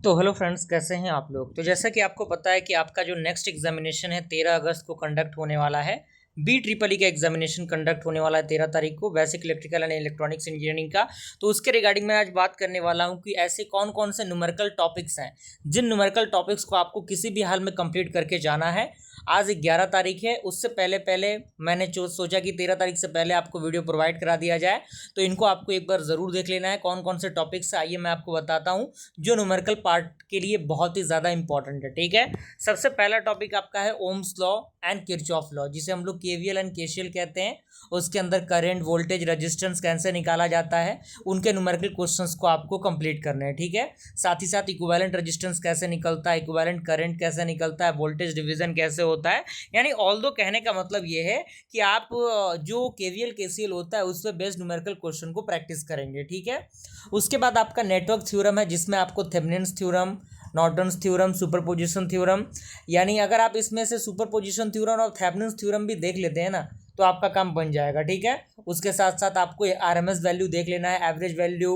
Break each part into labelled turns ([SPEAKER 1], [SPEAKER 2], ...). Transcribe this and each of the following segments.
[SPEAKER 1] तो hello friends, कैसे हैं आप लोग। तो जैसा कि आपको पता है कि आपका जो नेक्स्ट एग्जामिनेशन है 13 अगस्त को कंडक्ट होने वाला है। बी ट्रिपल ई का एग्जामिनेशन कंडक्ट होने वाला है 13 तारीख को, basic electrical and electronics engineering का। तो उसके रिगार्डिंग मैं आज बात करने वाला हूं कि ऐसे कौन कौन से न्यूमेरिकल टॉपिक्स हैं जिन न्यूमेरिकल टॉपिक्स को आपको किसी भी हाल में कंप्लीट करके जाना है। आज 11 तारीख है, उससे पहले पहले मैंने सोचा कि 13 तारीख से पहले आपको वीडियो प्रोवाइड करा दिया जाए। तो इनको आपको एक बार ज़रूर देख लेना है कौन कौन से टॉपिक्स। आइए मैं आपको बताता हूँ जो न्यूमेरिकल पार्ट के लिए बहुत ही ज़्यादा इंपॉर्टेंट है। ठीक है, सबसे पहला टॉपिक आपका है Ohm's law and Kirchhoff law, जिसे हम लोग केवीएल एंड केसीएल कहते हैं। उसके अंदर करंट, वोल्टेज, रेजिस्टेंस कैसे निकाला जाता है, उनके न्यूमेरिकल क्वेश्चंस को आपको कंप्लीट करना है। ठीक है, साथ ही साथ इक्विवेलेंट रेजिस्टेंस कैसे निकलता है, इक्विवेलेंट करंट कैसे निकलता है, वोल्टेज डिवीजन कैसे होता है। यानी ऑल दो कहने का मतलब ये है कि आप जो केवीएल केसीएल होता है उस पर बेस्ड न्यूमेरिकल क्वेश्चन को प्रैक्टिस करेंगे। ठीक है, उसके बाद आपका नेटवर्क थ्योरम है, जिसमें आपको Thevenin's theorem, Norton's theorem, superposition theorem, यानी अगर आप इसमें से सुपरपोजिशन थ्योरम और थेवेनिन्स थ्योरम भी देख लेते हैं ना तो आपका काम बन जाएगा। ठीक है, उसके साथ साथ आपको आरएमएस वैल्यू देख लेना है, एवरेज वैल्यू,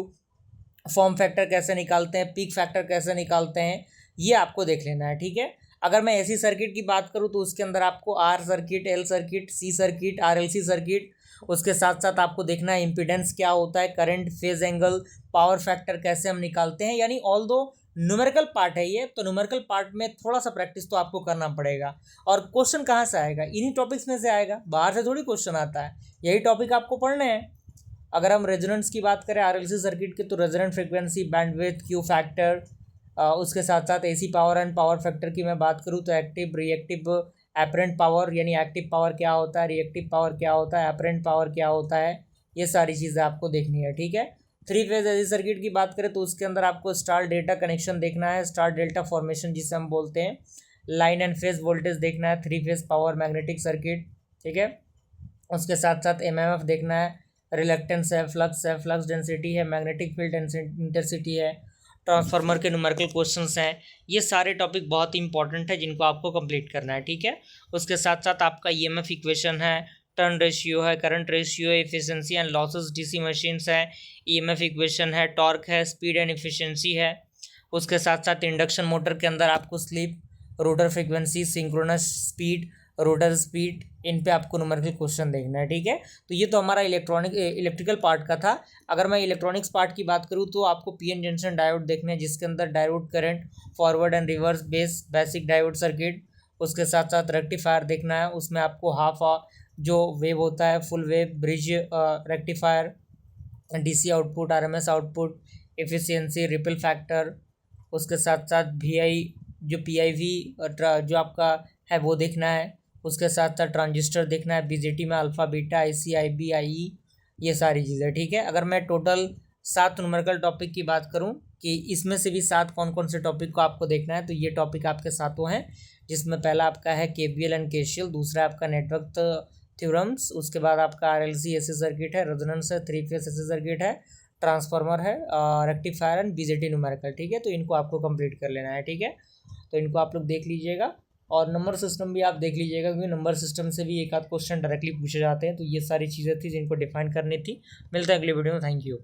[SPEAKER 1] फॉर्म फैक्टर कैसे निकालते हैं, पीक फैक्टर कैसे निकालते हैं, ये आपको देख लेना है। ठीक है, अगर मैं एसी सर्किट की बात करूँ तो उसके अंदर आपको R circuit, L circuit, C circuit, RLC circuit, उसके साथ साथ आपको देखना है इम्पीडेंस क्या होता है, current, phase angle, power factor कैसे हम निकालते हैं। यानी ऑल दो न्यूमेरिकल पार्ट है ये, तो न्यूमेरिकल पार्ट में थोड़ा सा प्रैक्टिस तो आपको करना पड़ेगा। और क्वेश्चन कहाँ से आएगा, इन्हीं टॉपिक्स में से आएगा, बाहर से थोड़ी क्वेश्चन आता है। यही टॉपिक आपको पढ़ने हैं। अगर हम रेजोनेंस की बात करें आरएलसी सर्किट की, तो resonant frequency, bandwidth, Q factor, उसके साथ साथ AC power and power factor की मैं बात करूँ तो एक्टिव, रिएक्टिव, एपरेंट पावर, यानी एक्टिव पावर क्या होता है, रिएक्टिव पावर क्या होता है, एपरेंट पावर क्या होता है, ये सारी चीज़ें आपको देखनी है। ठीक है, थ्री फेज एसी सर्किट की बात करें तो उसके अंदर आपको स्टार डेल्टा कनेक्शन देखना है, स्टार डेल्टा फॉर्मेशन जिसे हम बोलते हैं, लाइन एंड फेज वोल्टेज देखना है, three phase power magnetic circuit. ठीक है, उसके साथ साथ एमएमएफ देखना है, रिलक्टेंस है, फ्लक्स डेंसिटी है, मैग्नेटिक फील्ड इंटेंसिटी है, ट्रांसफार्मर के न्यूमेरिकल क्वेश्चंस हैं। ये सारे टॉपिक बहुत ही इंपॉर्टेंट है जिनको आपको कंप्लीट करना है। ठीक है, उसके साथ साथ आपका ईएमएफ इक्वेशन है, टर्न रेशियो है, करंट रेशियो है, efficiency and losses DC machines है, ईएमएफ इक्वेशन है, टॉर्क है, स्पीड एंड एफिशिएंसी है। उसके साथ साथ इंडक्शन मोटर के अंदर आपको slip, rotor frequency, synchronous speed, rotor speed, इन पे आपको न्यूमेरिकल क्वेश्चन देखना है। ठीक है, तो ये तो हमारा इलेक्ट्रिकल पार्ट का था। अगर मैं इलेक्ट्रॉनिक्स पार्ट की बात करूँ तो आपको पीएन जंक्शन डायोड देखने हैं, जिसके अंदर diode current, forward and reverse basic diode circuit. उसके साथ साथ रेक्टिफायर देखना है, उसमें आपको हाफ जो वेव होता है, full wave, bridge rectifier, DC output, RMS output, efficiency, ripple factor. उसके साथ साथ वीआई जो पीआईवी जो आपका है वो देखना है। उसके साथ साथ ट्रांजिस्टर देखना है, बीजेटी में alpha, beta, IC, IB, IE, ये सारी चीज़ें। ठीक है, अगर मैं टोटल 7 न्यूमेरिकल टॉपिक की बात करूं कि इसमें से भी 7 कौन कौन से टॉपिक को आपको देखना है, तो ये टॉपिक आपके सातों हैं, जिसमें पहला आपका है केवीएल एंड केसीएल, दूसरा आपका नेटवर्क थ्योरम्स, उसके बाद आपका आरएलसी एसी सर्किट है, रेजोनेंस है, थ्री फेज एसी सर्किट है, ट्रांसफार्मर है, रेक्टिफायर एंड बीजेटी न्यूमेरिकल। ठीक है, तो इनको आपको कंप्लीट कर लेना है। ठीक है, तो इनको आप लोग देख लीजिएगा और नंबर सिस्टम भी आप देख लीजिएगा, क्योंकि नंबर सिस्टम से भी एक आध क्वेश्चन डायरेक्टली पूछे जाते हैं। तो ये सारी चीज़ें थी जिनको डिफाइन करनी थी। मिलते हैं अगली वीडियो में, थैंक यू।